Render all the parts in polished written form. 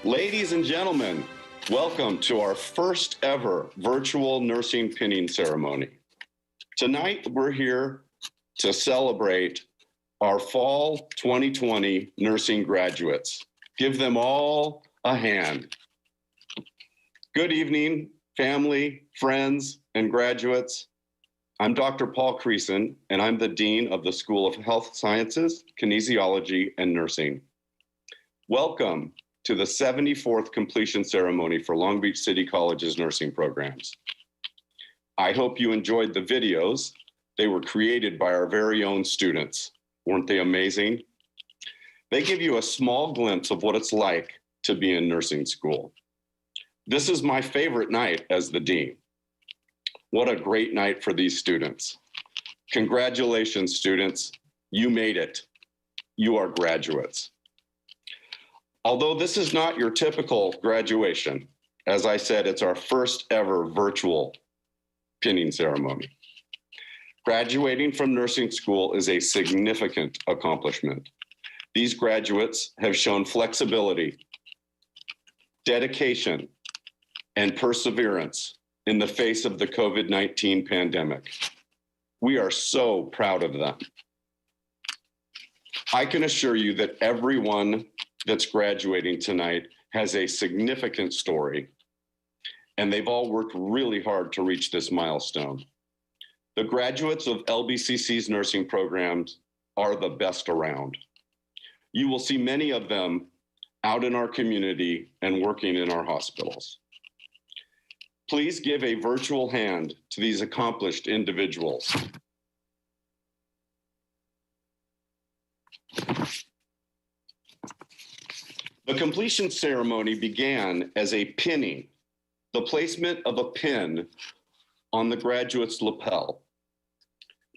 Ladies and gentlemen, welcome to our first ever virtual nursing pinning ceremony. Tonight, we're here to celebrate our fall 2020 nursing graduates. Give them all a hand. Good evening, family, friends, and graduates. I'm Dr. Paul Creason, and I'm the Dean of the School of Health Sciences, Kinesiology, and Nursing. Welcome to the 74th completion ceremony for Long Beach City College's nursing programs. I hope you enjoyed the videos. They were created by our very own students. Weren't they amazing? They give you a small glimpse of what it's like to be in nursing school. This is my favorite night as the dean. What a great night for these students. Congratulations, students. You made it. You are graduates. Although this is not your typical graduation, as I said, it's our first ever virtual pinning ceremony. Graduating from nursing school is a significant accomplishment. These graduates have shown flexibility, dedication, and perseverance in the face of the COVID-19 pandemic. We are so proud of them. I can assure you that everyone that's graduating tonight has a significant story, and they've all worked really hard to reach this milestone. The graduates of LBCC's nursing programs are the best around. You will see many of them out in our community and working in our hospitals. Please give a virtual hand to these accomplished individuals. The completion ceremony began as a pinning, the placement of a pin on the graduate's lapel.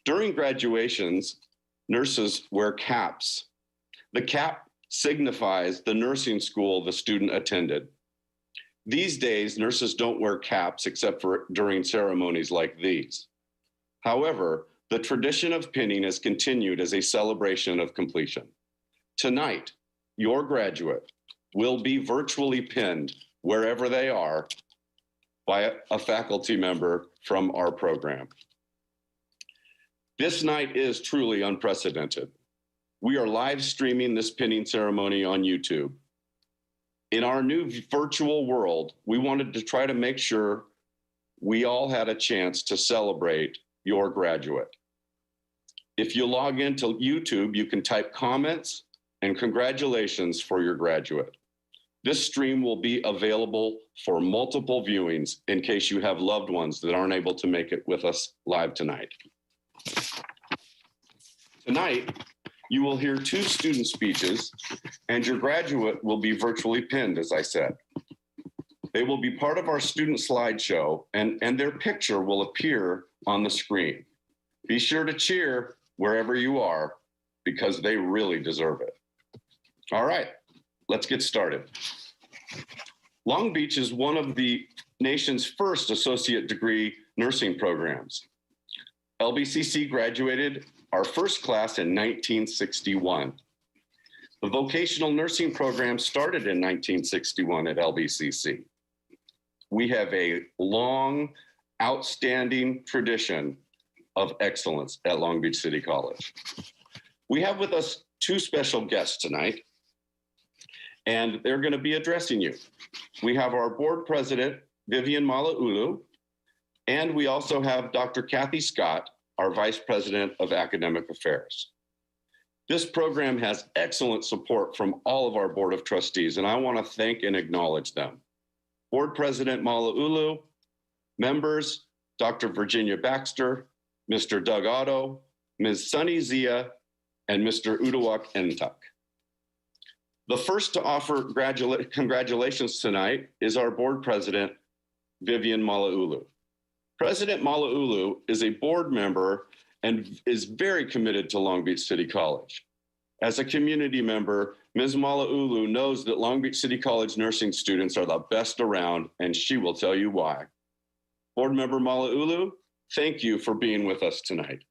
During graduations, nurses wear caps. The cap signifies the nursing school the student attended. These days, nurses don't wear caps except for during ceremonies like these. However, the tradition of pinning has continued as a celebration of completion. Tonight, your graduate will be virtually pinned wherever they are by a faculty member from our program. This night is truly unprecedented. We are live streaming this pinning ceremony on YouTube. In our new virtual world, we wanted to try to make sure we all had a chance to celebrate your graduate. If you log into YouTube, you can type comments and congratulations for your graduate. This stream will be available for multiple viewings in case you have loved ones that aren't able to make it with us live tonight. Tonight, you will hear 2 student speeches, and your graduate will be virtually pinned, as I said. They will be part of our student slideshow, and their picture will appear on the screen. Be sure to cheer wherever you are, because they really deserve it. All right, let's get started. Long Beach is one of the nation's first associate degree nursing programs. LBCC graduated our first class in 1961. The vocational nursing program started in 1961 at LBCC. We have a long, outstanding tradition of excellence at Long Beach City College. We have with us 2 special guests tonight, and they're going to be addressing you. We have our board president, Vivian Malauulu, and we also have Dr. Kathy Scott, our vice president of academic affairs. This program has excellent support from all of our board of trustees, and I want to thank and acknowledge them. Board President Malauulu, members, Dr. Virginia Baxter, Mr. Doug Otto, Ms. Sunny Zia, and Mr. Udawak Entuk. The first to offer congratulations tonight is our board president, Vivian Malauulu. President Malauulu is a board member and is very committed to Long Beach City College. As a community member, Ms. Malauulu knows that Long Beach City College nursing students are the best around, and she will tell you why. Board member Malauulu, thank you for being with us tonight.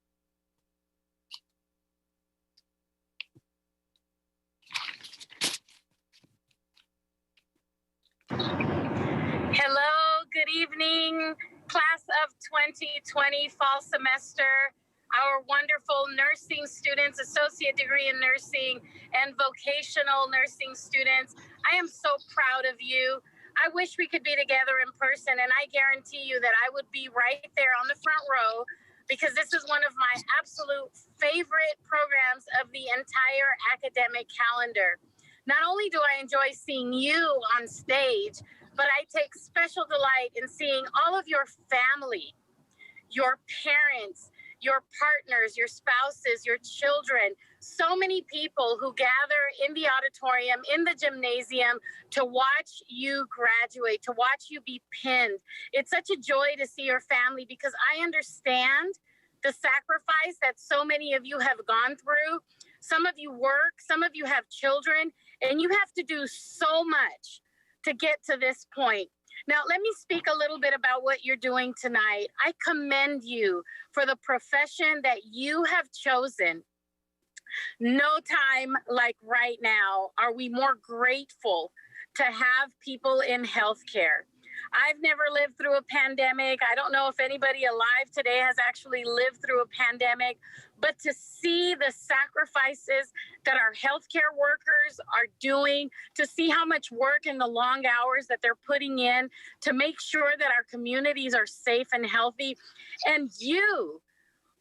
evening, class of 2020 fall semester, our wonderful nursing students, associate degree in nursing and vocational nursing students. I am so proud of you. I wish we could be together in person, and I guarantee you that I would be right there on the front row, because this is one of my absolute favorite programs of the entire academic calendar. Not only do I enjoy seeing you on stage, but I take special delight in seeing all of your family, your parents, your partners, your spouses, your children, so many people who gather in the auditorium, in the gymnasium to watch you graduate, to watch you be pinned. It's such a joy to see your family, because I understand the sacrifice that so many of you have gone through. Some of you work, some of you have children, and you have to do so much to get to this point. Now, let me speak a little bit about what you're doing tonight. I commend you for the profession that you have chosen. No time like right now are we more grateful to have people in healthcare. I've never lived through a pandemic. I don't know if anybody alive today has actually lived through a pandemic, but to see the sacrifices that our healthcare workers are doing, to see how much work and the long hours that they're putting in to make sure that our communities are safe and healthy, and you,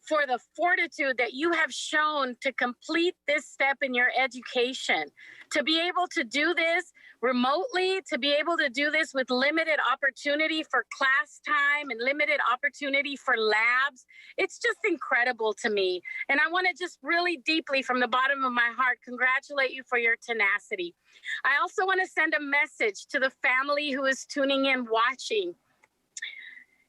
for the fortitude that you have shown to complete this step in your education, to be able to do this remotely, to be able to do this with limited opportunity for class time and limited opportunity for labs. It's just incredible to me. And I want to just really deeply, from the bottom of my heart, congratulate you for your tenacity. I also want to send a message to the family who is tuning in, watching.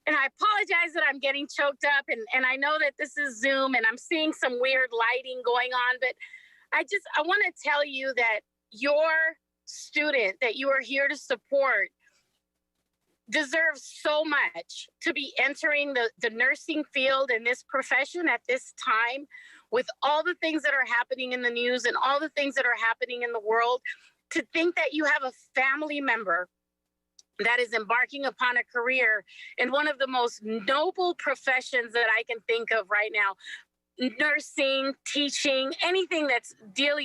And I apologize that I'm getting choked up, and I know that this is Zoom and I'm seeing some weird lighting going on, but I want to tell you that your student that you are here to support deserves so much to be entering the nursing field and this profession at this time, with all the things that are happening in the news and all the things that are happening in the world. To think that you have a family member that is embarking upon a career in one of the most noble professions that I can think of right now. Nursing, teaching, anything that's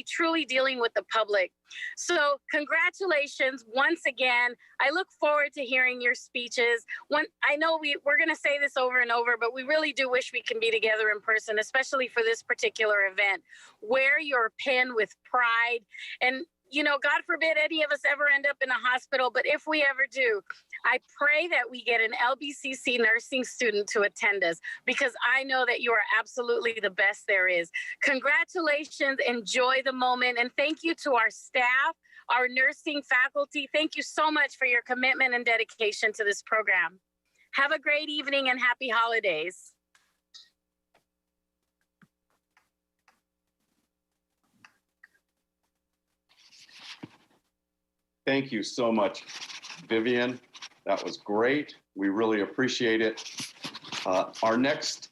truly dealing with the public. So congratulations once again. I look forward to hearing your speeches. I know we're going to say this over and over, but we really do wish we can be together in person, especially for this particular event. Wear your pin with pride. And you know, God forbid any of us ever end up in a hospital, but if we ever do, I pray that we get an LBCC nursing student to attend us, because I know that you are absolutely the best there is. Congratulations, enjoy the moment, and thank you to our staff, our nursing faculty. Thank you so much for your commitment and dedication to this program. Have a great evening and happy holidays. Thank you so much, Vivian. That was great. We really appreciate it. Our next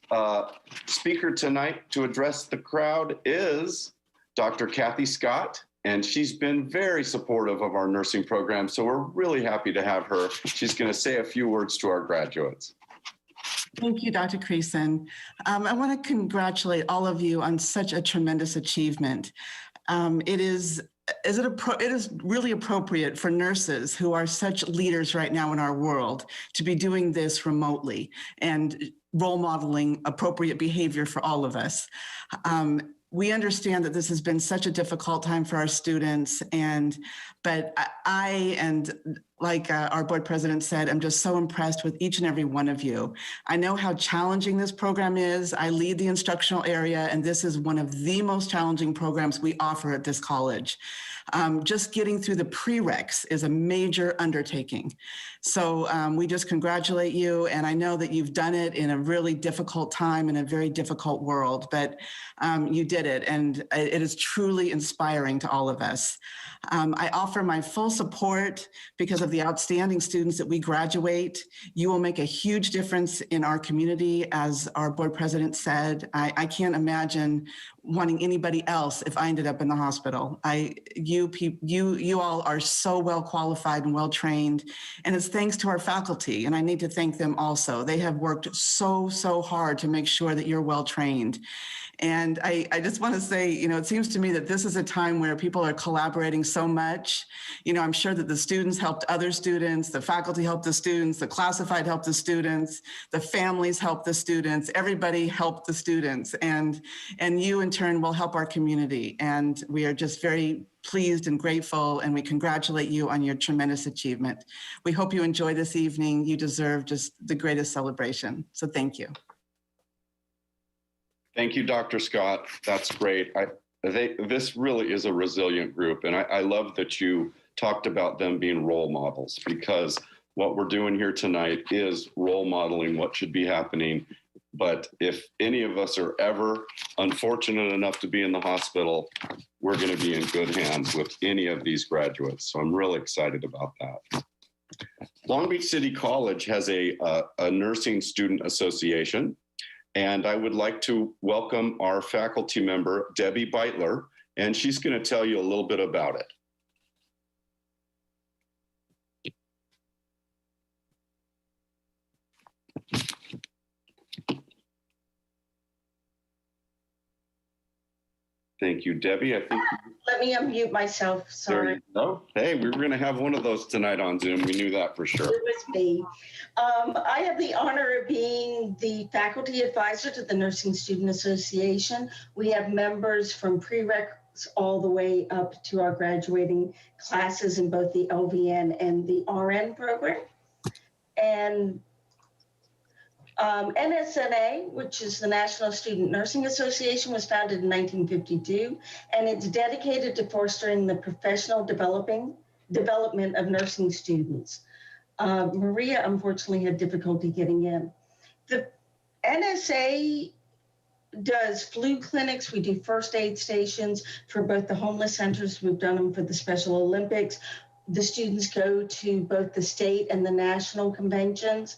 speaker tonight to address the crowd is Dr. Kathy Scott, and she's been very supportive of our nursing program, so we're really happy to have her. She's going to say a few words to our graduates. Thank you, Dr. Creason. I want to congratulate all of you on such a tremendous achievement. It is really appropriate for nurses who are such leaders right now in our world to be doing this remotely and role modeling appropriate behavior for all of us. We understand that this has been such a difficult time for our students, but I and like our board president said, I'm just so impressed with each and every one of you. I know how challenging this program is. I lead the instructional area, and this is one of the most challenging programs we offer at this college. Just getting through the prereqs is a major undertaking. So we just congratulate you, and I know that you've done it in a really difficult time in a very difficult world, but you did it, and it is truly inspiring to all of us. I offer my full support because of the outstanding students that we graduate. You will make a huge difference in our community, as our board president said. I can't imagine wanting anybody else if I ended up in the hospital. You you all are so well qualified and well trained, and it's thanks to our faculty. And I need to thank them also. They have worked so hard to make sure that you're well trained. And I just want to say, it seems to me that this is a time where people are collaborating so much. I'm sure that the students helped other students, the faculty helped the students, the classified helped the students, the families helped the students, everybody helped the students. And you in turn will help our community. And we are just very pleased and grateful, and we congratulate you on your tremendous achievement. We hope you enjoy this evening. You deserve just the greatest celebration. So thank you. Thank you, Dr. Scott. That's great. This really is a resilient group. And I love that you talked about them being role models, because what we're doing here tonight is role modeling what should be happening. But if any of us are ever unfortunate enough to be in the hospital, we're going to be in good hands with any of these graduates. So I'm really excited about that. Long Beach City College has a nursing student association. And I would like to welcome our faculty member, Debbie Beitler, and she's going to tell you a little bit about it. Thank you, Debbie. I think let me unmute myself. Sorry. There you go. Hey, we were going to have one of those tonight on Zoom. We knew that for sure. It was me. I have the honor of being the faculty advisor to the Nursing Student Association. We have members from prereqs all the way up to our graduating classes in both the LVN and the RN program. And NSNA, which is the National Student Nursing Association, was founded in 1952, and it's dedicated to fostering the professional development of nursing students. Maria, unfortunately, had difficulty getting in. The NSA does flu clinics. We do first aid stations for both the homeless centers. We've done them for the Special Olympics. The students go to both the state and the national conventions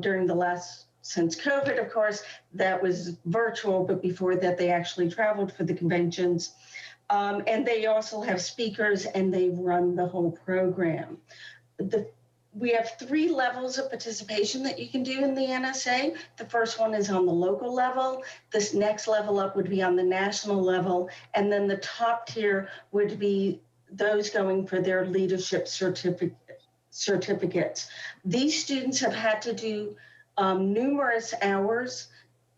during the last. Since COVID, of course, that was virtual, but before that, they actually traveled for the conventions. And they also have speakers, and they run the whole program. We have 3 levels of participation that you can do in the NSA. The first one is on the local level. This next level up would be on the national level. And then the top tier would be those going for their leadership certificates. These students have had to do numerous hours,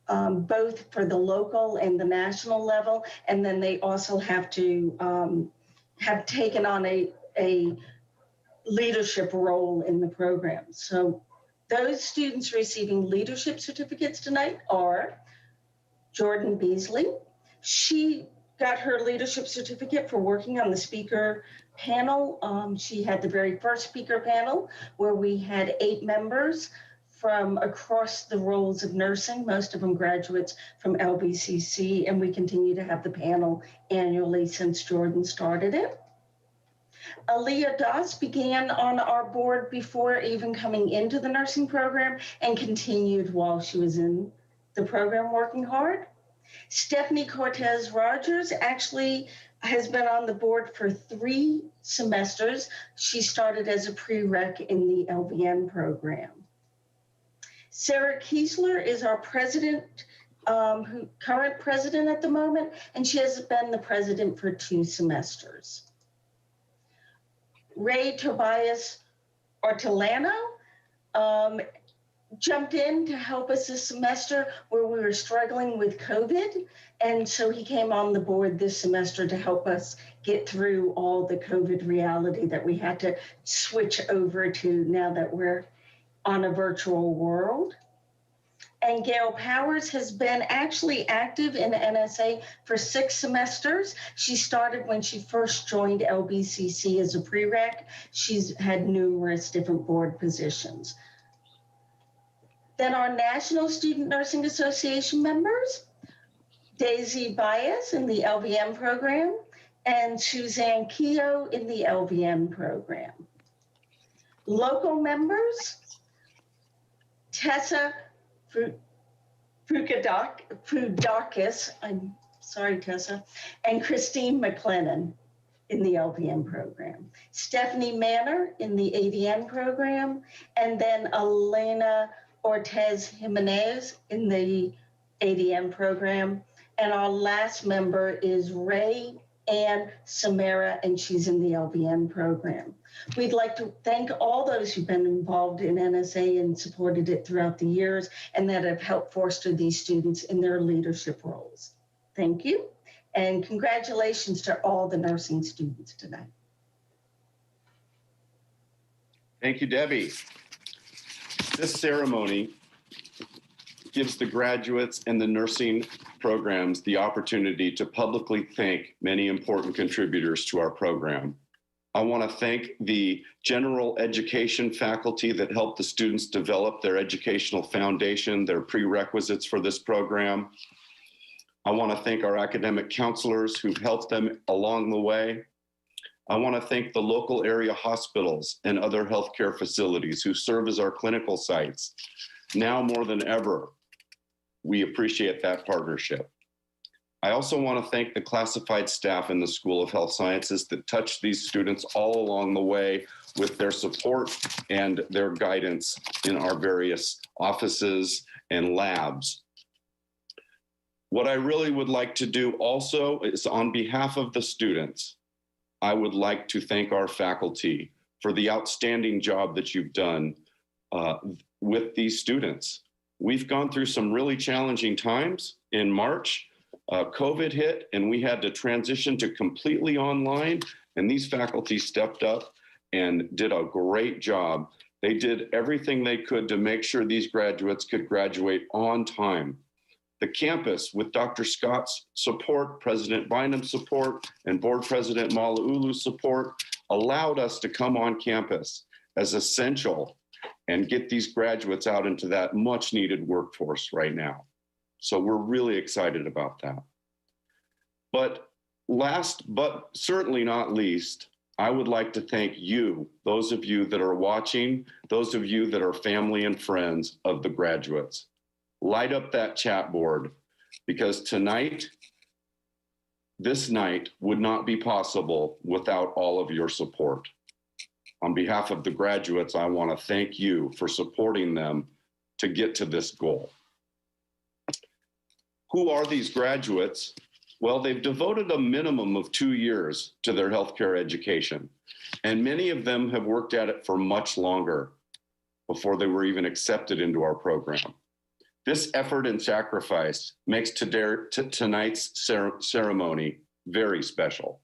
both for the local and the national level. And then they also have to have taken on a leadership role in the program. So those students receiving leadership certificates tonight are Jordan Beasley. She got her leadership certificate for working on the speaker panel. She had the very first speaker panel where we had 8 members from across the roles of nursing, most of them graduates from LBCC, and we continue to have the panel annually since Jordan started it. Aaliyah Doss began on our board before even coming into the nursing program and continued while she was in the program working hard. Stephanie Cortez Rogers actually has been on the board for 3 semesters. She started as a prereq in the LVN program. Sarah Kiesler is our president, current president at the moment, and she has been the president for 2 semesters. Ray Tobias Ortolano jumped in to help us this semester where we were struggling with COVID. And so he came on the board this semester to help us get through all the COVID reality that we had to switch over to now that we're on a virtual world. And Gail Powers has been actually active in NSA for 6 semesters. She started when she first joined LBCC as a prereq. She's had numerous different board positions. Then our National Student Nursing Association members, Daisy Bias in the LVM program and Suzanne Keogh in the LVM program. Local members, Tessa Frukadakis, I'm sorry, Tessa, and Christine McLennan. in the LVN program, Stephanie Manor in the ADN program, and then Elena Ortez Jimenez in the ADN program. And our last member is Ray Ann Samara, and she's in the LVN program. We'd like to thank all those who've been involved in NSA and supported it throughout the years and that have helped foster these students in their leadership roles. Thank you. And congratulations to all the nursing students tonight. Thank you, Debbie. This ceremony gives the graduates and the nursing programs the opportunity to publicly thank many important contributors to our program. I want to thank the general education faculty that helped the students develop their educational foundation, their prerequisites for this program. I want to thank our academic counselors who've helped them along the way. I want to thank the local area hospitals and other healthcare facilities who serve as our clinical sites. Now more than ever, we appreciate that partnership. I also want to thank the classified staff in the School of Health Sciences that touched these students all along the way with their support and their guidance in our various offices and labs. What I really would like to do also is, on behalf of the students, I would like to thank our faculty for the outstanding job that you've done with these students. We've gone through some really challenging times. In March, COVID hit and we had to transition to completely online, and these faculty stepped up and did a great job. They did everything they could to make sure these graduates could graduate on time. The campus, with Dr. Scott's support, President Bynum's support, and Board President Malauulu's support, allowed us to come on campus as essential and get these graduates out into that much needed workforce right now. So we're really excited about that. But last, but certainly not least, I would like to thank you, those of you that are watching, those of you that are family and friends of the graduates. Light up that chat board, because tonight, this night would not be possible without all of your support. On behalf of the graduates, I want to thank you for supporting them to get to this goal. Who are these graduates? Well, they've devoted a minimum of 2 years to their healthcare education, and many of them have worked at it for much longer before they were even accepted into our program. This effort and sacrifice makes tonight's ceremony very special.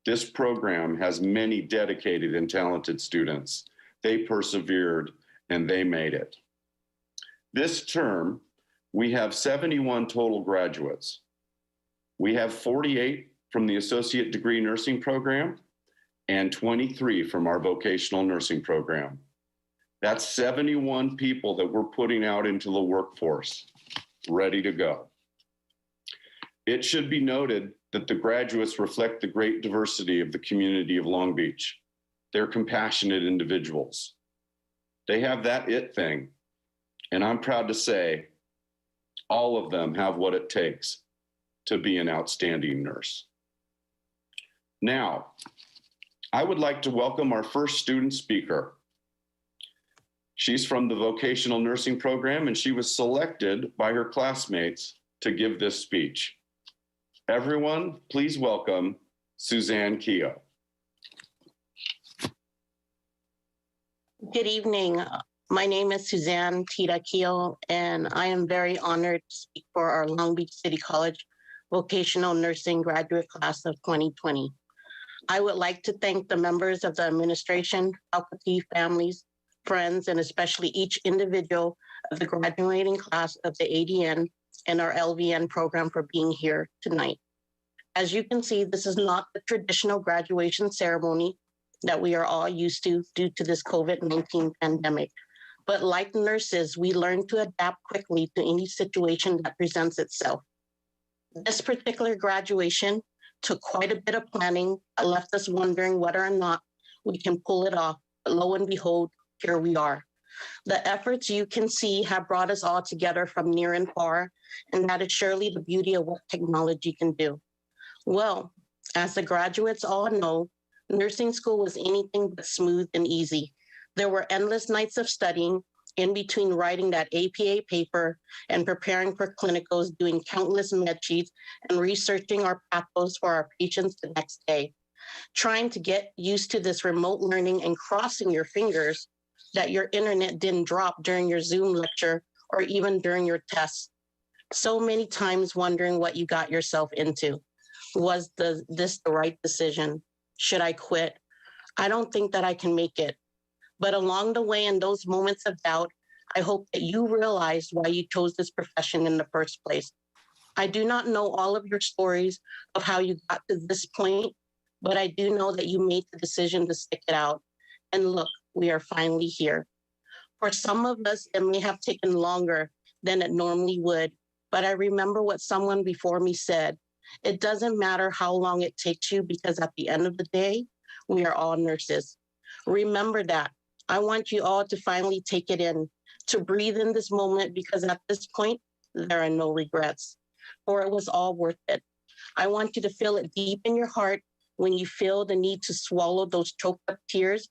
This program has many dedicated and talented students. They persevered and they made it. This term, we have 71 total graduates. We have 48 from the Associate Degree Nursing Program and 23 from our vocational nursing program. That's 71 people that we're putting out into the workforce, ready to go. It should be noted that the graduates reflect the great diversity of the community of Long Beach. They're compassionate individuals. They have that it thing. And I'm proud to say all of them have what it takes to be an outstanding nurse. Now, I would like to welcome our first student speaker. She's from the vocational nursing program, and she was selected by her classmates to give this speech. Everyone, please welcome Suzanne Keogh. Good evening. My name is Suzanne Tita Keogh, and I am very honored to speak for our Long Beach City College Vocational Nursing Graduate Class of 2020. I would like to thank the members of the administration, faculty, families, friends, and especially each individual of the graduating class of the ADN and our LVN program for being here tonight. As you can see, this is not the traditional graduation ceremony that we are all used to due to this COVID-19 pandemic. But like nurses, we learn to adapt quickly to any situation that presents itself. This particular graduation took quite a bit of planning that left us wondering whether or not we can pull it off. But lo and behold, here we are. The efforts you can see have brought us all together from near and far, and that is surely the beauty of what technology can do. Well, As the graduates all know, nursing school was anything but smooth and easy. There were endless nights of studying, in between writing that APA paper and preparing for clinicals, doing countless med sheets and researching our pathos for our patients the next day. Trying to get used to this remote learning and crossing your fingers that your internet didn't drop during your Zoom lecture or even during your tests. So many times wondering what you got yourself into. Was this the right decision? Should I quit? I don't think that I can make it. But along the way, in those moments of doubt, I hope that you realized why you chose this profession in the first place. I do not know all of your stories of how you got to this point, but I do know that you made the decision to stick it out. And look, we are finally here. For some of us, it may have taken longer than it normally would, but I remember what someone before me said. It doesn't matter how long it takes you, because at the end of the day, we are all nurses. Remember that. I want you all to finally take it in, to breathe in this moment, because at this point, there are no regrets, for it was all worth it. I want you to feel it deep in your heart when you feel the need to swallow those choked up tears,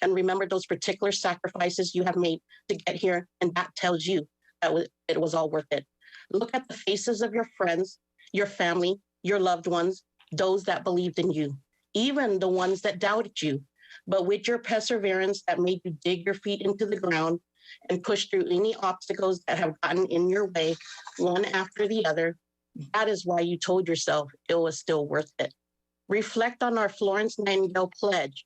and remember those particular sacrifices you have made to get here, and that tells you that it was all worth it. Look at the faces of your friends, your family, your loved ones, those that believed in you, even the ones that doubted you. But with your perseverance that made you dig your feet into the ground and push through any obstacles that have gotten in your way, one after the other, that is why you told yourself it was still worth it. Reflect on our Florence Nightingale pledge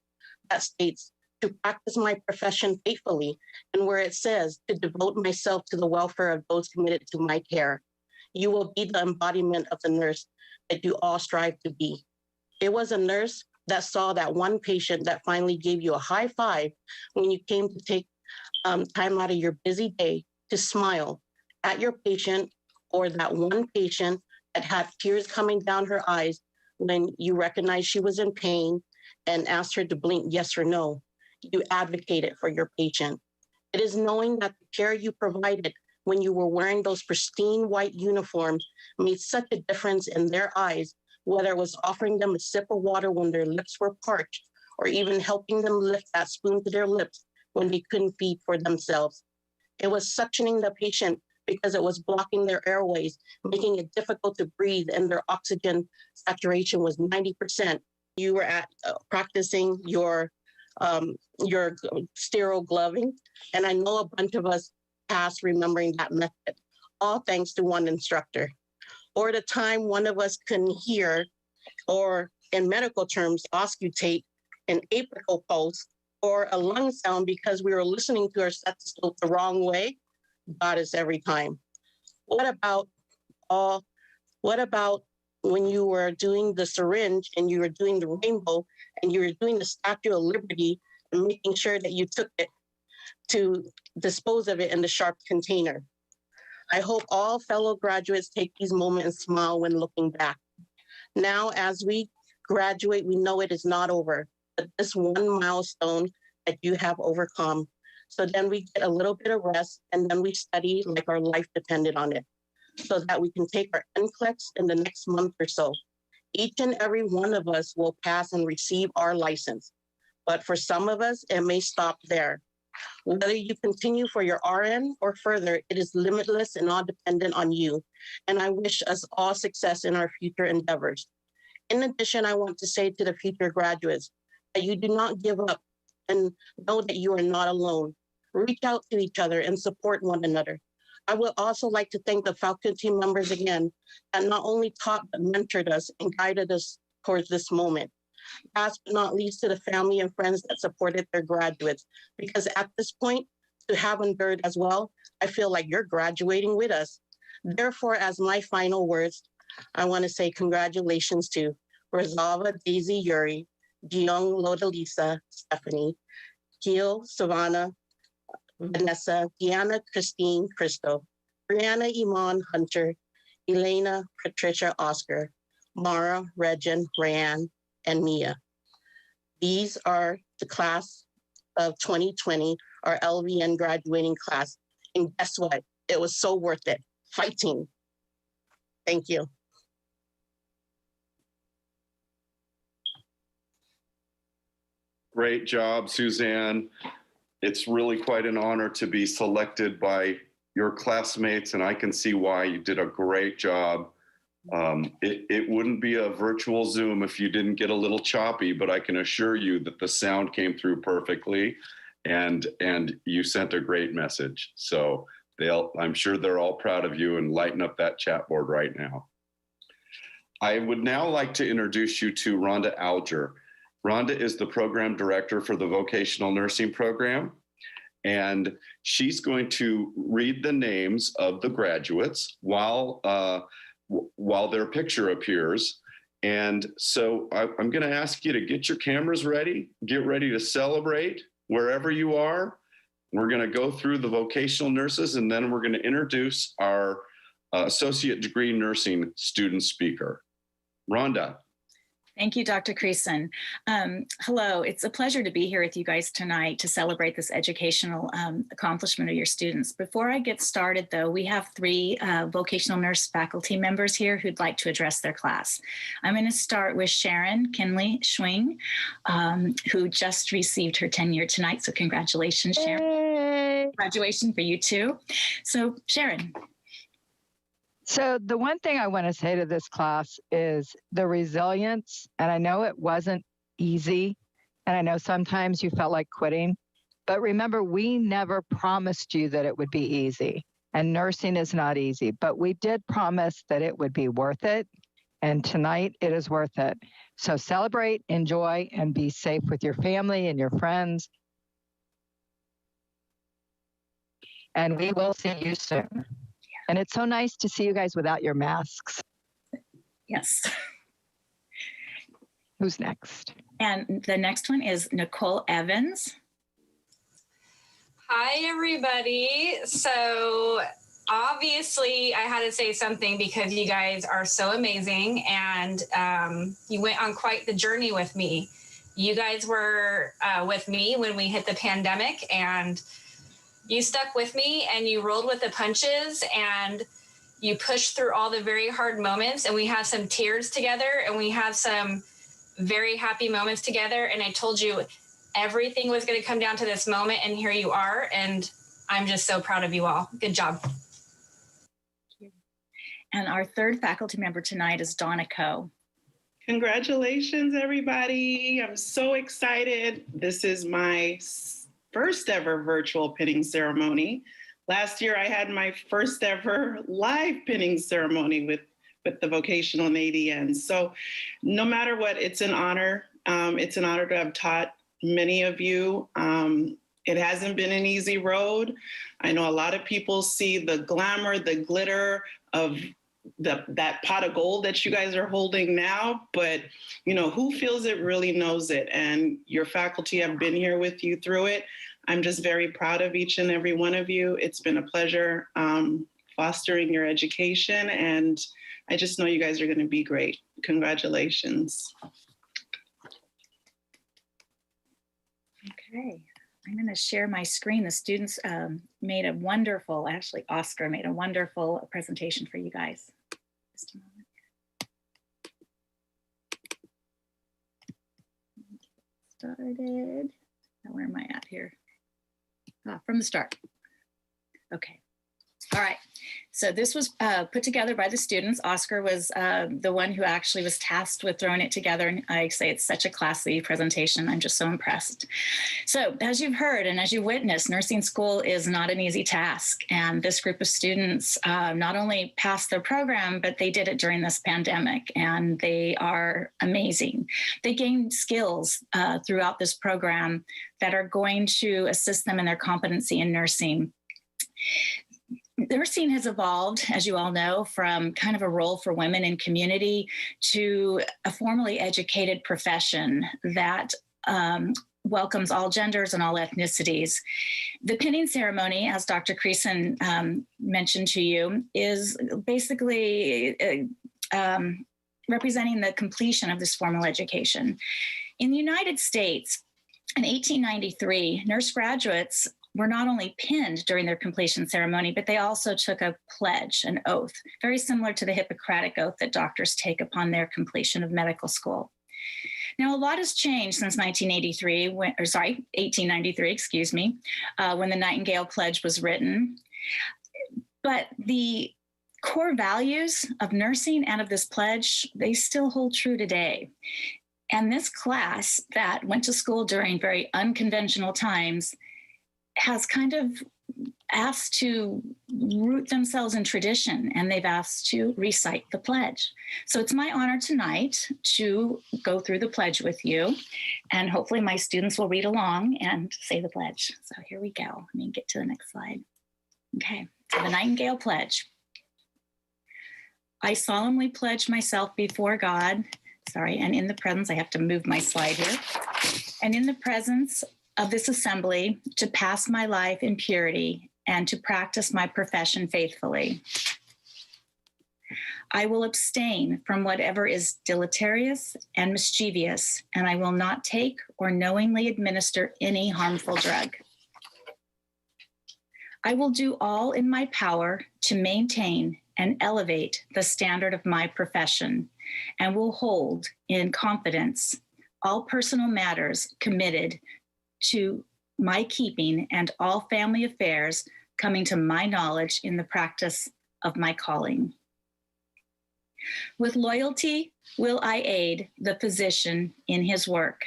that states, to practice my profession faithfully, and where it says to devote myself to the welfare of those committed to my care. You will be the embodiment of the nurse that you all strive to be. It was a nurse that saw that one patient that finally gave you a high five when you came to take time out of your busy day to smile at your patient, or that one patient that had tears coming down her eyes when you recognized she was in pain and asked her to blink yes or no. You advocated for your patient. It is knowing that the care you provided when you were wearing those pristine white uniforms made such a difference in their eyes, whether it was offering them a sip of water when their lips were parched, or even helping them lift that spoon to their lips when they couldn't feed for themselves. It was suctioning the patient because it was blocking their airways, making it difficult to breathe, and their oxygen saturation was 90%. You were practicing your sterile gloving. And I know a bunch of us passed remembering that method, all thanks to one instructor. Or the time one of us couldn't hear, or in medical terms, auscultate an apical pulse or a lung sound because we were listening to our stethoscope the wrong way, got us every time. What about when you were doing the syringe and you were doing the rainbow and you were doing the Statue of Liberty and making sure that you took it to dispose of it in the sharp container? I hope all fellow graduates take these moments and smile when looking back. Now, as we graduate, we know it is not over, but this one milestone that you have overcome. So then we get a little bit of rest, and then we study like our life depended on it, so that we can take our NCLEX in the next month or so. Each and every one of us will pass and receive our license. But for some of us, it may stop there. Whether you continue for your RN or further, it is limitless and all dependent on you. And I wish us all success in our future endeavors. In addition, I want to say to the future graduates that you do not give up, and know that you are not alone. Reach out to each other and support one another. I would also like to thank the faculty members again that not only taught but mentored us and guided us towards this moment. Last but not least, to the family and friends that supported their graduates, because at this point, to have endured as well, I feel like you're graduating with us. Therefore, as my final words, I want to say congratulations to Rosalva Daisy Yuri, Giong Lodalisa Stephanie, Gil Savannah, Vanessa, Deanna Christine Christo, Brianna Iman Hunter, Elena Patricia Oscar, Mara Regin Rayan, and Mia. These are the class of 2020, our LVN graduating class. And guess what? It was so worth it. Fighting. Thank you. Great job, Suzanne. It's really quite an honor to be selected by your classmates, and I can see why. You did a great job. It wouldn't be a virtual Zoom if you didn't get a little choppy, but I can assure you that the sound came through perfectly, and you sent a great message. So I'm sure they're all proud of you and lighten up that chat board right now. I would now like to introduce you to Rhonda Alger. Rhonda is the program director for the vocational nursing program, and she's going to read the names of the graduates while their picture appears. And so I'm going to ask you to get your cameras ready, get ready to celebrate wherever you are. We're going to go through the vocational nurses, and then we're going to introduce our associate degree nursing student speaker. Rhonda. Thank you, Dr. Creason. Hello, it's a pleasure to be here with you guys tonight to celebrate this educational accomplishment of your students. Before I get started, though, we have 3 vocational nurse faculty members here who'd like to address their class. I'm going to start with Sharon Kinley Schwing, who just received her tenure tonight. So congratulations, Sharon. Yay. Graduation for you too. So Sharon. So the one thing I want to say to this class is the resilience. And I know it wasn't easy. And I know sometimes you felt like quitting. But remember, we never promised you that it would be easy. And nursing is not easy. But we did promise that it would be worth it. And tonight it is worth it. So celebrate, enjoy, and be safe with your family and your friends. And we will see you soon. And it's so nice to see you guys without your masks. Yes. Who's next? And the next one is Nicole Evans. Hi, everybody. So obviously I had to say something because you guys are so amazing, and you went on quite the journey with me. You guys were with me when we hit the pandemic, and you stuck with me and you rolled with the punches and you pushed through all the very hard moments, and we had some tears together and we had some very happy moments together. And I told you everything was going to come down to this moment, and here you are. And I'm just so proud of you all. Good job. And our 3rd faculty member tonight is Donna Coe. Congratulations, everybody. I'm so excited. This is my first ever virtual pinning ceremony. Last year, I had my first ever live pinning ceremony with the vocational and ADN. So no matter what, it's an honor. It's an honor to have taught many of you. It hasn't been an easy road. I know a lot of people see the glamour, the glitter of that pot of gold that you guys are holding now, but who feels it really knows it. And your faculty have been here with you through it. I'm just very proud of each and every one of you. It's been a pleasure fostering your education, and I just know you guys are going to be great. Congratulations. Okay, I'm going to share my screen. The students made a wonderful, actually Oscar made a wonderful presentation for you guys. Just a moment. Started. Now, where am I at here? From the start. Okay. All right. So this was put together by the students. Oscar was the one who actually was tasked with throwing it together. And I say it's such a classy presentation. I'm just so impressed. So as you've heard and as you witnessed, nursing school is not an easy task. And this group of students not only passed their program, but they did it during this pandemic. And they are amazing. They gained skills throughout this program that are going to assist them in their competency in nursing. Nursing has evolved, as you all know, from kind of a role for women in community to a formally educated profession that welcomes all genders and all ethnicities. The pinning ceremony, as Dr. Creason mentioned to you, is basically representing the completion of this formal education. In the United States, in 1893, nurse graduates were not only pinned during their completion ceremony, but they also took a pledge, an oath, very similar to the Hippocratic oath that doctors take upon their completion of medical school. Now, a lot has changed since 1893, excuse me, when the Nightingale Pledge was written. But the core values of nursing and of this pledge, they still hold true today. And this class that went to school during very unconventional times has kind of asked to root themselves in tradition, and they've asked to recite the pledge. So it's my honor tonight to go through the pledge with you, and hopefully my students will read along and say the pledge. So here we go. Let me get to the next slide. Okay, so the Nightingale Pledge. I solemnly pledge myself before God, and in the presence, I have to move my slide here, and in the presence of this assembly, to pass my life in purity and to practice my profession faithfully. I will abstain from whatever is deleterious and mischievous, and I will not take or knowingly administer any harmful drug. I will do all in my power to maintain and elevate the standard of my profession, and will hold in confidence all personal matters committed to my keeping and all family affairs coming to my knowledge in the practice of my calling. With loyalty will I aid the physician in his work,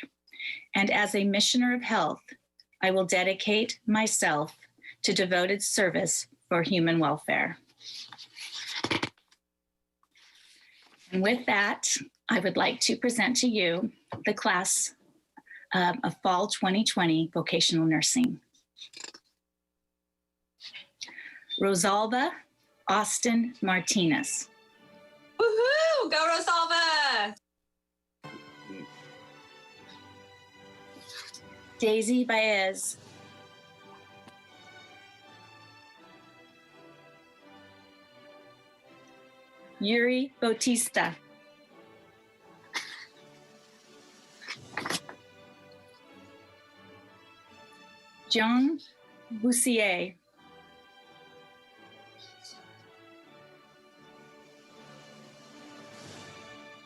and as a missioner of health, I will dedicate myself to devoted service for human welfare. And with that, I would like to present to you the class of Fall 2020 Vocational Nursing. Rosalba Austin Martinez. Woohoo! Go Rosalba! Daisy Baez. Yuri Bautista. Jean Boussier.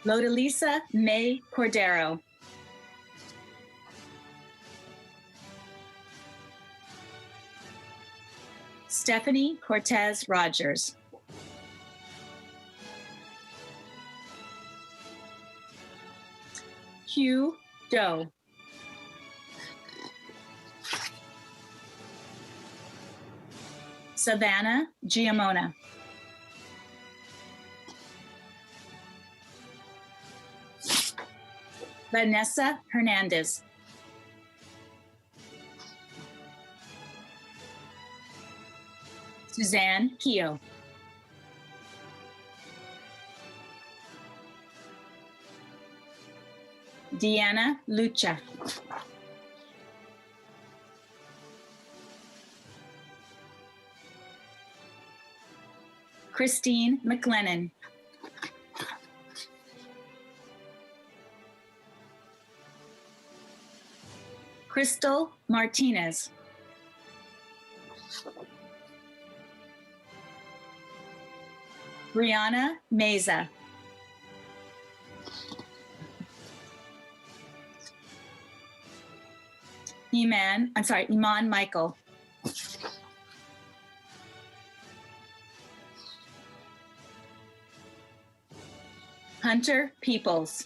Lodalisa May Cordero. Stephanie Cortez Rogers. Hugh Doe. Savannah Giamona. Vanessa Hernandez. Suzanne Keogh. Deanna Lucha. Christine McLennan. Crystal Martinez. Brianna Meza. Iman Michael. Hunter Peoples.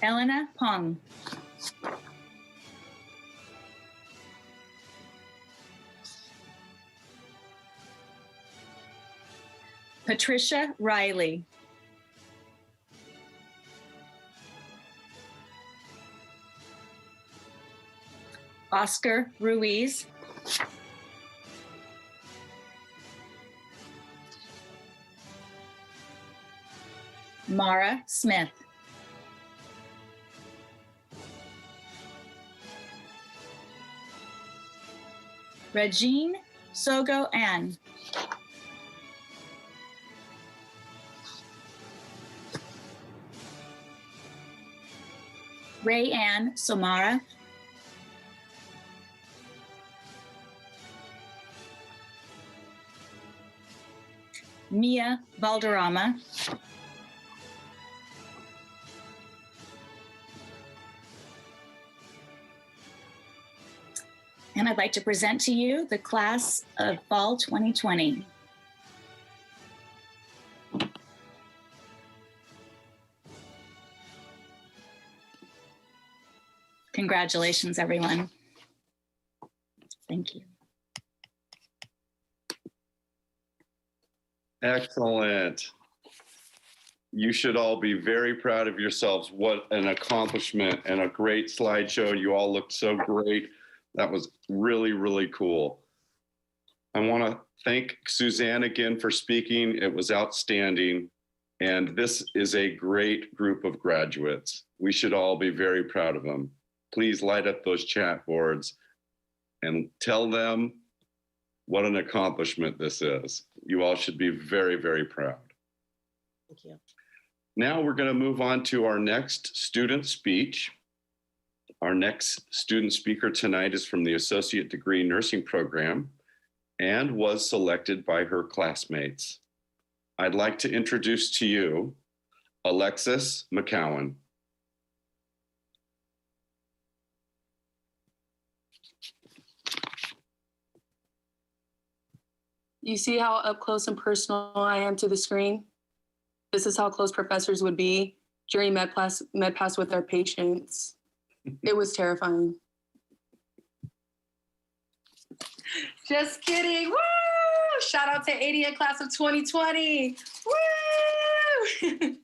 Elena Pong. Patricia Riley. Oscar Ruiz. Mara Smith. Regine Sogo Ann. Ray Ann Somara. Mia Valderrama, and I'd like to present to you the class of fall 2020. Congratulations, everyone. Thank you. Excellent. You should all be very proud of yourselves. What an accomplishment and a great slideshow. You all looked so great. That was really, really cool. I want to thank Suzanne again for speaking. It was outstanding. And this is a great group of graduates. We should all be very proud of them. Please light up those chat boards and tell them what an accomplishment this is. You all should be very, very proud. Thank you. Now we're going to move on to our next student speech. Our next student speaker tonight is from the Associate Degree Nursing Program and was selected by her classmates. I'd like to introduce to you Alexis McCowan. You see how up close and personal I am to the screen? This is how close professors would be during MedPass with their patients. It was terrifying. Just kidding. Woo! Shout out to 80th class of 2020. Woo!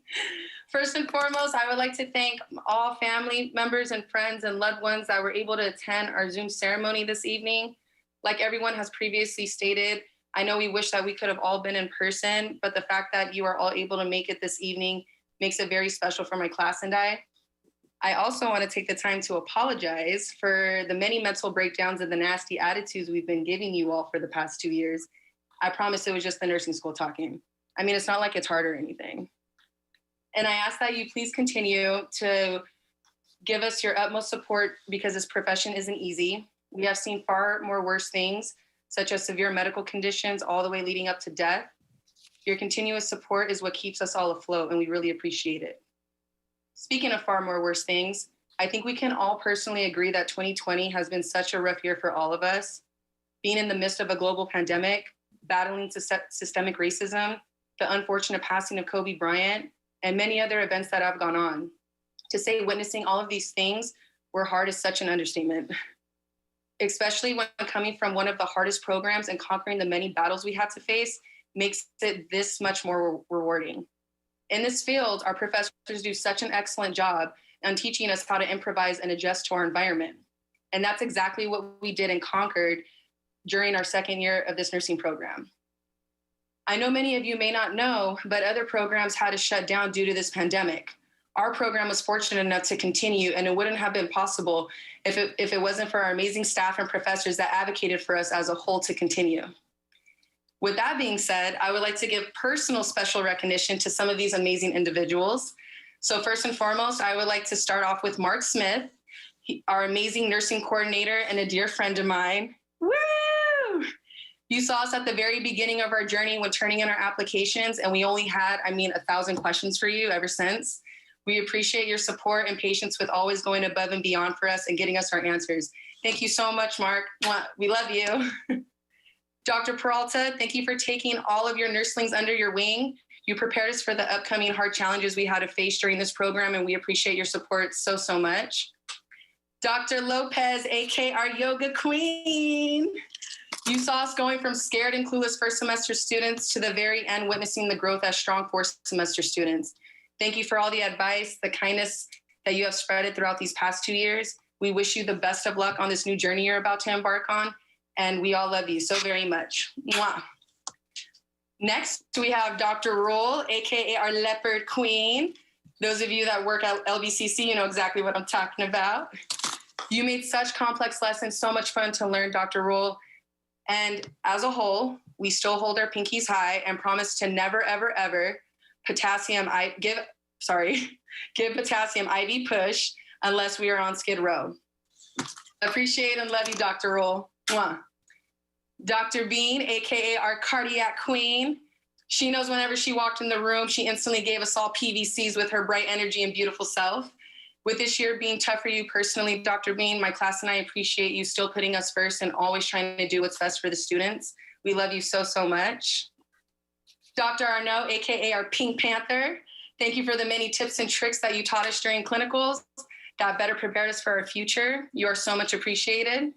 First and foremost, I would like to thank all family members and friends and loved ones that were able to attend our Zoom ceremony this evening. Like everyone has previously stated, I know we wish that we could have all been in person, but the fact that you are all able to make it this evening makes it very special for my class and I. I also want to take the time to apologize for the many mental breakdowns and the nasty attitudes we've been giving you all for the past 2 years. I promise it was just the nursing school talking. I mean, it's not like it's hard or anything. And I ask that you please continue to give us your utmost support because this profession isn't easy. We have seen far more worse things, such as severe medical conditions all the way leading up to death. Your continuous support is what keeps us all afloat, and we really appreciate it. Speaking of far more worse things, I think we can all personally agree that 2020 has been such a rough year for all of us. Being in the midst of a global pandemic, battling systemic racism, the unfortunate passing of Kobe Bryant, and many other events that have gone on. To say witnessing all of these things were hard is such an understatement, especially when coming from one of the hardest programs and conquering the many battles we had to face makes it this much more rewarding. In this field, our professors do such an excellent job on teaching us how to improvise and adjust to our environment. And that's exactly what we did in Concord during our second year of this nursing program. I know many of you may not know, but other programs had to shut down due to this pandemic. Our program was fortunate enough to continue, and it wouldn't have been possible if it wasn't for our amazing staff and professors that advocated for us as a whole to continue. With that being said, I would like to give personal special recognition to some of these amazing individuals. So first and foremost, I would like to start off with Mark Smith, our amazing nursing coordinator and a dear friend of mine. Woo! You saw us at the very beginning of our journey when turning in our applications, and we only had, 1,000 questions for you ever since. We appreciate your support and patience with always going above and beyond for us and getting us our answers. Thank you so much, Mark. We love you. Dr. Peralta, thank you for taking all of your nurselings under your wing. You prepared us for the upcoming hard challenges we had to face during this program, and we appreciate your support so, so much. Dr. Lopez, aka our yoga queen. You saw us going from scared and clueless first semester students to the very end, witnessing the growth as strong fourth semester students. Thank you for all the advice, the kindness that you have spreaded throughout these past 2 years. We wish you the best of luck on this new journey you're about to embark on. And we all love you so very much. Mwah. Next, we have Dr. Roll, aka our leopard queen. Those of you that work at LBCC, you know exactly what I'm talking about. You made such complex lessons, so much fun to learn, Dr. Roll. And as a whole, we still hold our pinkies high and promise to never, ever, ever give potassium IV push unless we are on Skid Row. Appreciate and love you, Dr. Roll. Mwah. Dr. Bean, aka our cardiac queen. She knows whenever she walked in the room, she instantly gave us all PVCs with her bright energy and beautiful self. With this year being tough for you personally, Dr. Bean, my class and I appreciate you still putting us first and always trying to do what's best for the students. We love you so, so much. Dr. Arnault, AKA our Pink Panther, thank you for the many tips and tricks that you taught us during clinicals that better prepared us for our future. You are so much appreciated.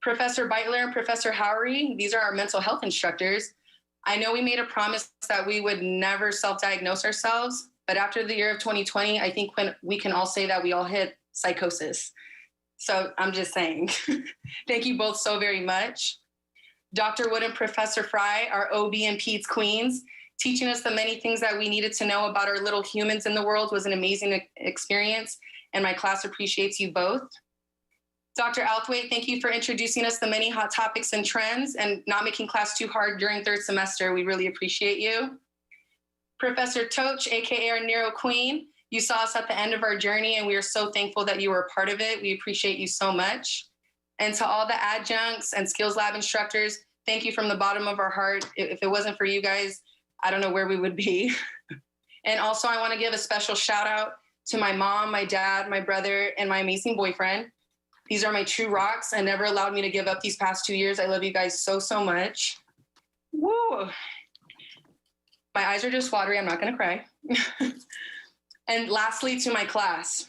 Professor Beitler and Professor Howery, these are our mental health instructors. I know we made a promise that we would never self-diagnose ourselves, but after the year of 2020, I think when we can all say that we all hit psychosis. So I'm just saying, thank you both so very much. Dr. Wood and Professor Fry, our OB and Peds queens, teaching us the many things that we needed to know about our little humans in the world was an amazing experience, and my class appreciates you both. Dr. Althwaite, thank you for introducing us the many hot topics and trends and not making class too hard during third semester. We really appreciate you. Professor Toach, AKA our Neuro Queen, you saw us at the end of our journey and we are so thankful that you were a part of it. We appreciate you so much. And to all the adjuncts and skills lab instructors, thank you from the bottom of our heart. If it wasn't for you guys, I don't know where we would be. And also I want to give a special shout out to my mom, my dad, my brother, and my amazing boyfriend. These are my true rocks and never allowed me to give up these past 2 years. I love you guys so, so much. Woo! My eyes are just watery. I'm not going to cry. And lastly, to my class.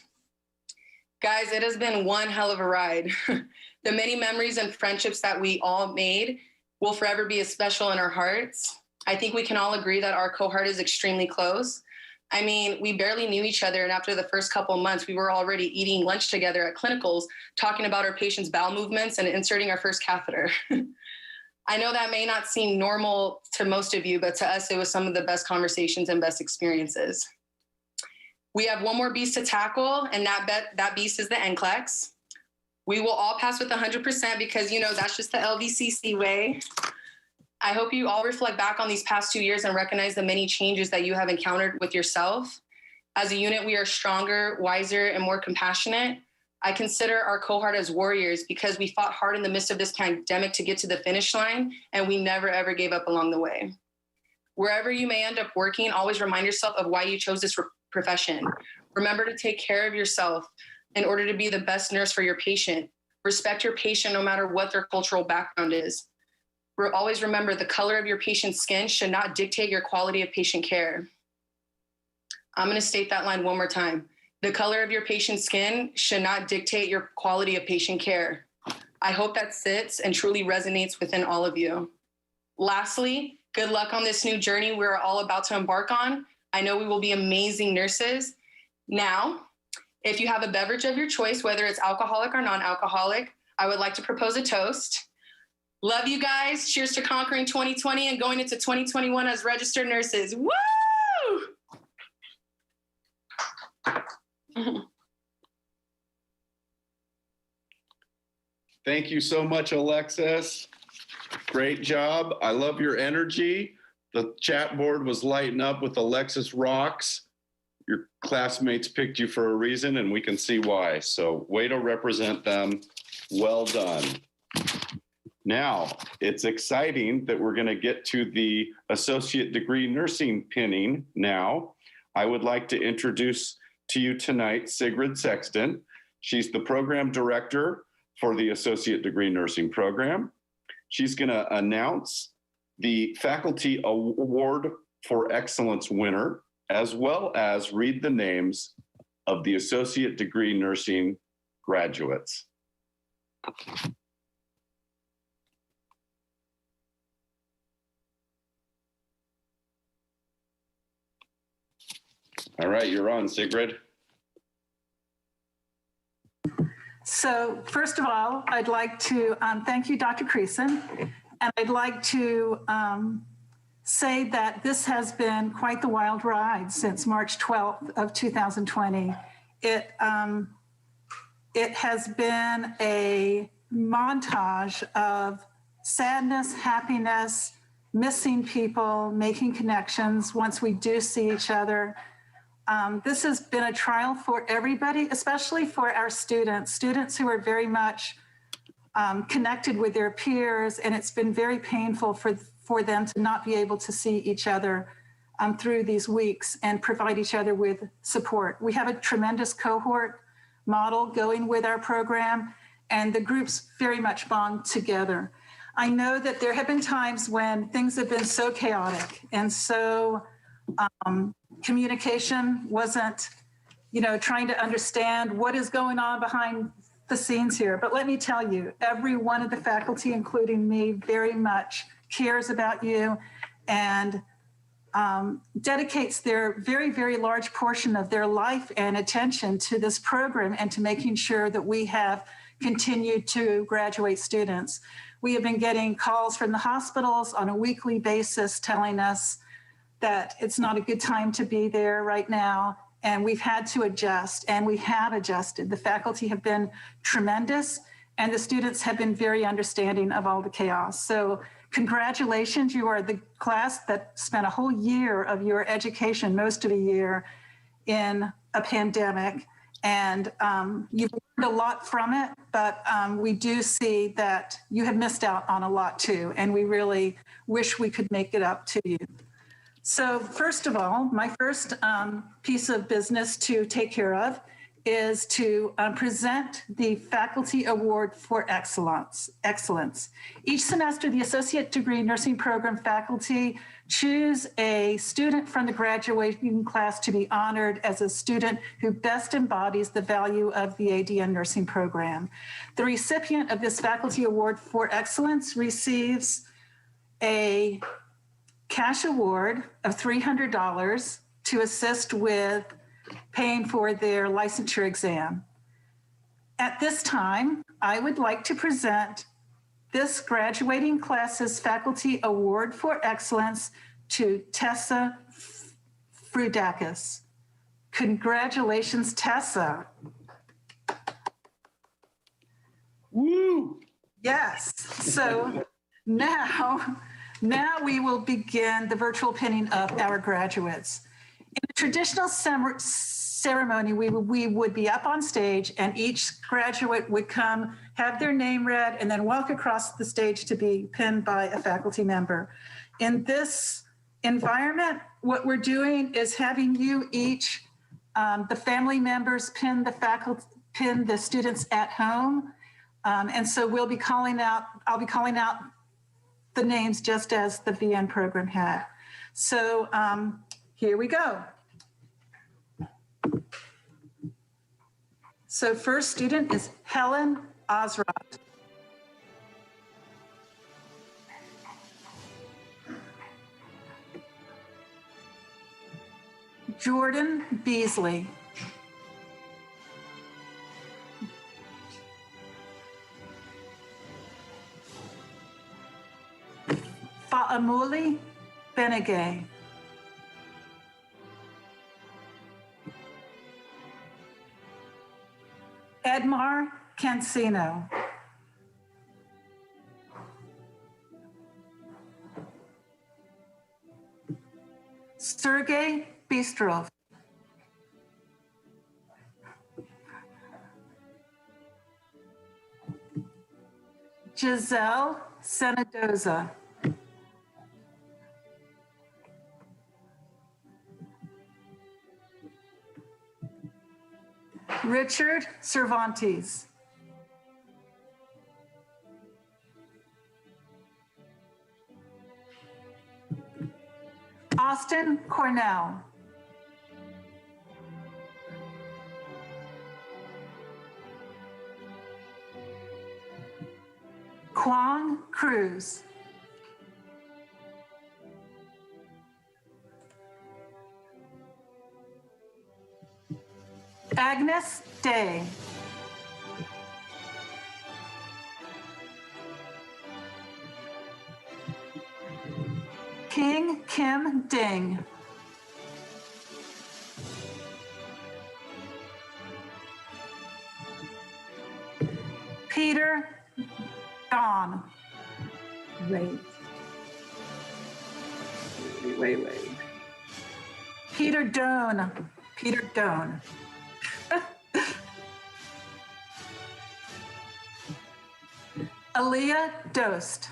Guys, it has been one hell of a ride. The many memories and friendships that we all made will forever be special in our hearts. I think we can all agree that our cohort is extremely close. I mean, we barely knew each other, and after the first couple of months, we were already eating lunch together at clinicals, talking about our patients' bowel movements and inserting our first catheter. I know that may not seem normal to most of you, but to us, it was some of the best conversations and best experiences. We have one more beast to tackle, and that beast is the NCLEX. We will all pass with 100% because, you know, that's just the LVCC way. I hope you all reflect back on these past 2 years and recognize the many changes that you have encountered with yourself. As a unit, we are stronger, wiser, and more compassionate. I consider our cohort as warriors because we fought hard in the midst of this pandemic to get to the finish line, and we never, ever gave up along the way. Wherever you may end up working, always remind yourself of why you chose this profession. Remember to take care of yourself in order to be the best nurse for your patient. Respect your patient no matter what their cultural background is. Always remember the color of your patient's skin should not dictate your quality of patient care. I'm going to state that line one more time. The color of your patient's skin should not dictate your quality of patient care. I hope that sits and truly resonates within all of you. Lastly, good luck on this new journey we're all about to embark on. I know we will be amazing nurses. Now, if you have a beverage of your choice, whether it's alcoholic or non-alcoholic, I would like to propose a toast. Love you guys. Cheers to conquering 2020 and going into 2021 as registered nurses. Woo! Thank you so much, Alexis. Great job. I love your energy. The chat board was lighting up with Alexis Rocks. Your classmates picked you for a reason, and we can see why. So way to represent them. Well done. Now, it's exciting that we're going to get to the associate degree nursing pinning now. I would like to introduce to you tonight Sigrid Sexton. She's the program director for the associate degree nursing program. She's going to announce the faculty award for excellence winner, as well as read the names of the associate degree nursing graduates. All right, you're on, Sigrid. So first of all, I'd like to thank you, Dr. Creason, and I'd like to say that this has been quite the wild ride since March 12th of 2020. It has been a montage of sadness, happiness, missing people, making connections once we do see each other. This has been a trial for everybody, especially for our students who are very much connected with their peers, and it's been very painful for for them to not be able to see each other through these weeks and provide each other with support. We have a tremendous cohort model going with our program, and the groups very much bond together. I know that there have been times when things have been so chaotic and so communication wasn't, trying to understand what is going on behind the scenes here. But let me tell you, every one of the faculty, including me, very much cares about you and dedicates their very, very large portion of their life and attention to this program and to making sure that we have continued to graduate students. We have been getting calls from the hospitals on a weekly basis telling us that it's not a good time to be there right now. And we've had to adjust, and we have adjusted. The faculty have been tremendous, and the students have been very understanding of all the chaos. So congratulations, you are the class that spent a whole year of your education, most of a year, in a pandemic. And you've learned a lot from it, but we do see that you have missed out on a lot too, and we really wish we could make it up to you. So first of all, my first piece of business to take care of is to present the Faculty Award for Excellence. Each semester, the Associate Degree Nursing Program faculty choose a student from the graduating class to be honored as a student who best embodies the value of the ADN nursing program. The recipient of this Faculty Award for Excellence receives a cash award of $300 to assist with paying for their licensure exam. At this time, I would like to present this graduating class's Faculty Award for Excellence to Tessa Frudakis. Congratulations, Tessa. Woo! Yes, so now we will begin the virtual pinning of our graduates. In the traditional ceremony, we would be up on stage and each graduate would come, have their name read, and then walk across the stage to be pinned by a faculty member. In this environment, what we're doing is having you each, the family members, pin the students at home. And so I'll be calling out the names just as the VN program had. So here we go. So first student is Helen Osrod. Jordan Beasley. Fa'amuli Benegay. Edmar Cancino. Sergey Bistrov. Giselle Senadoza. Richard Cervantes. Austin Cornell. Kwang Cruz. Agnes Day. King Kim Ding. Peter Don. Wait. Peter Doan. Peter Doan. Aaliyah Dost.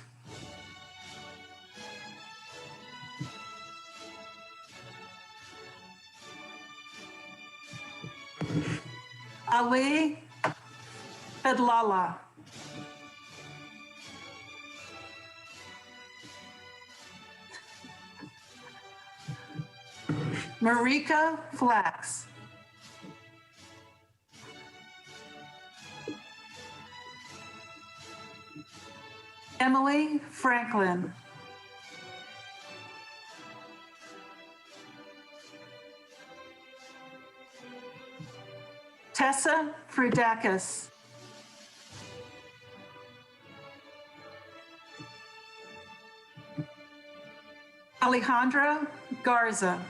Ali Fedlala. Marika Flax. Emily Franklin. Tessa Frudakis. Alejandro Garza.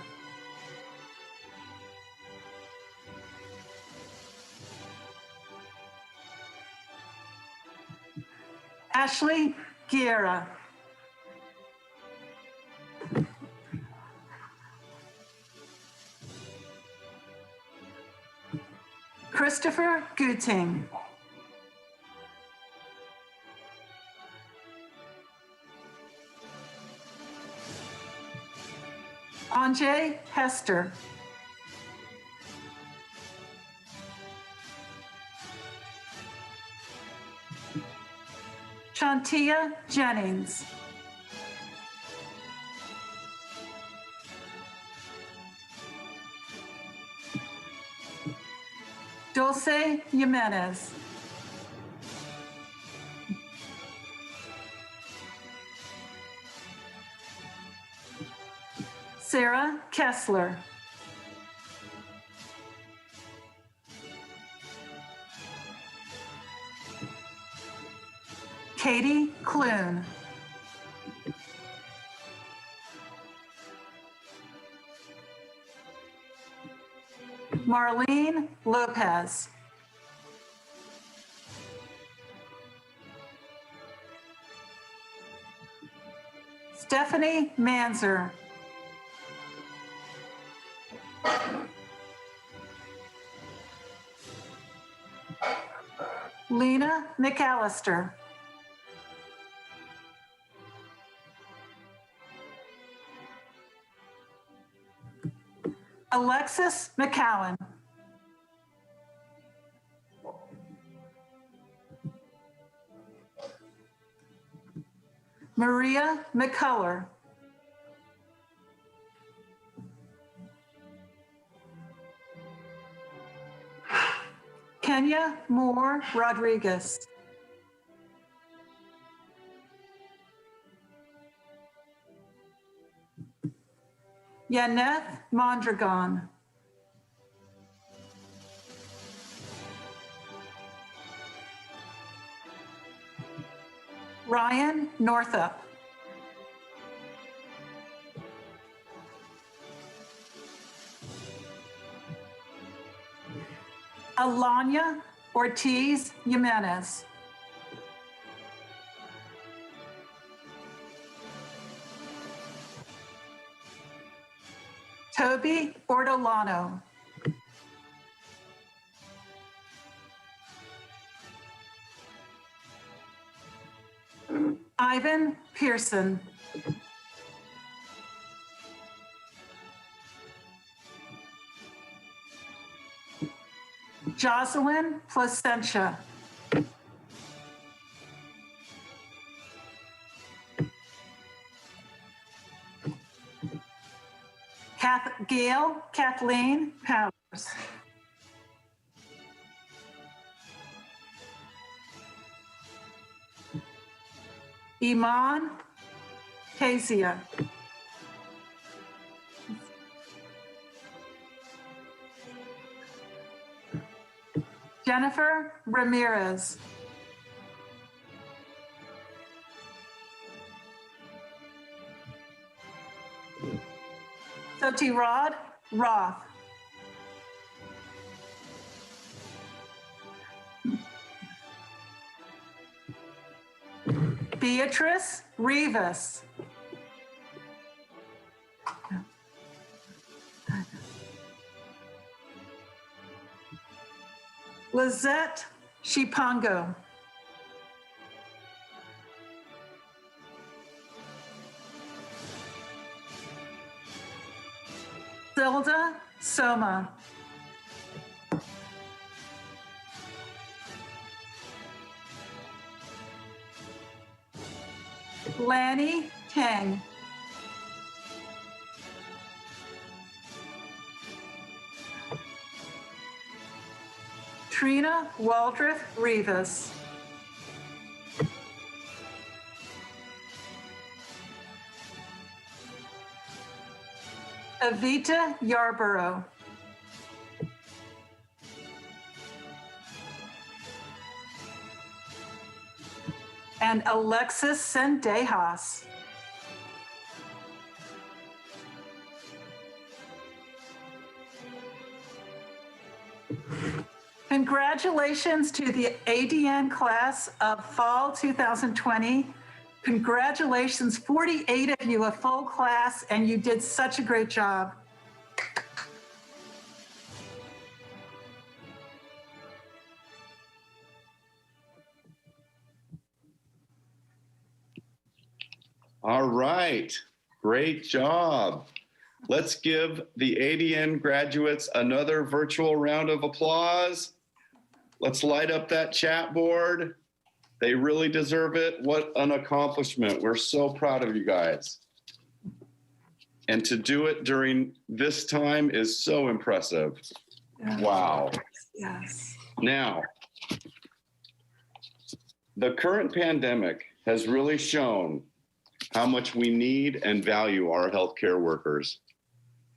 Ashley Guerra. Christopher Guting. Anjay Hester. Shantia Jennings. Dulce Jimenez. Sarah Kessler. Katie Clune. Marlene Lopez. Stephanie Manzer. Lena McAllister. Alexis McCowan. Maria McCullough. Kenya Moore Rodriguez. Yaneth Mondragon. Ryan Northup. Alanya Ortiz Jimenez. Toby Ortolano. Ivan Pearson. Jocelyn Placentia. Gail Kathleen Powers. Iman Kezia. Jennifer Ramirez. Sotirad Roth. Beatrice Rivas. Lizette Shipango. Zilda Soma. Lanny Tang. Trina Waldreth Rivas. Avita Yarborough. And Alexis Sendejas. Congratulations to the ADN class of fall 2020. Congratulations, 48 of you, a full class, and you did such a great job. All right, great job. Let's give the ADN graduates another virtual round of applause. Let's light up that chat board. They really deserve it. What an accomplishment. We're so proud of you guys. And to do it during this time is so impressive. Wow. Yes. Now, the current pandemic has really shown how much we need and value our healthcare workers.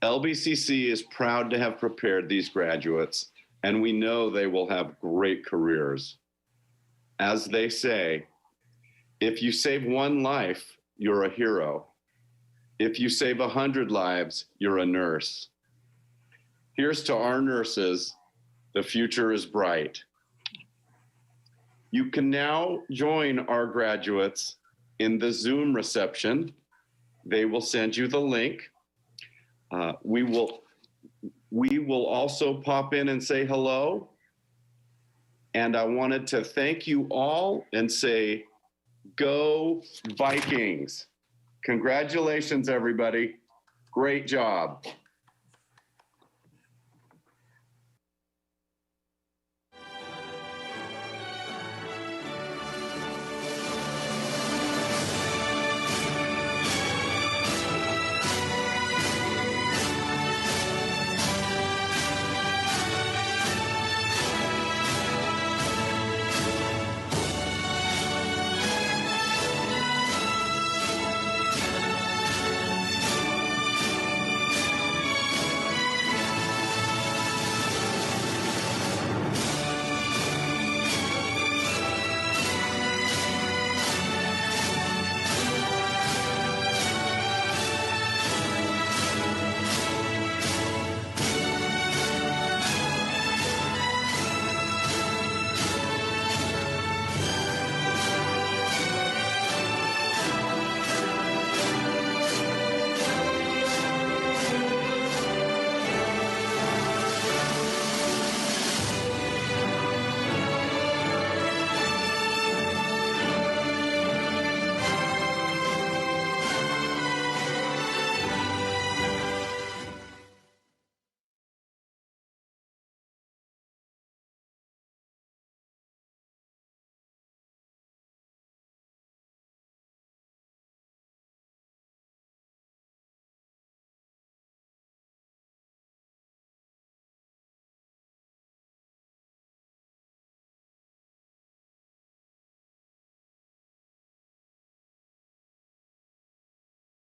LBCC is proud to have prepared these graduates, and we know they will have great careers. As they say, if you save one life, you're a hero. If you save 100 lives, you're a nurse. Here's to our nurses. The future is bright. You can now join our graduates in the Zoom reception. They will send you the link. We will also pop in and say hello. And I wanted to thank you all and say, go Vikings. Congratulations, everybody. Great job.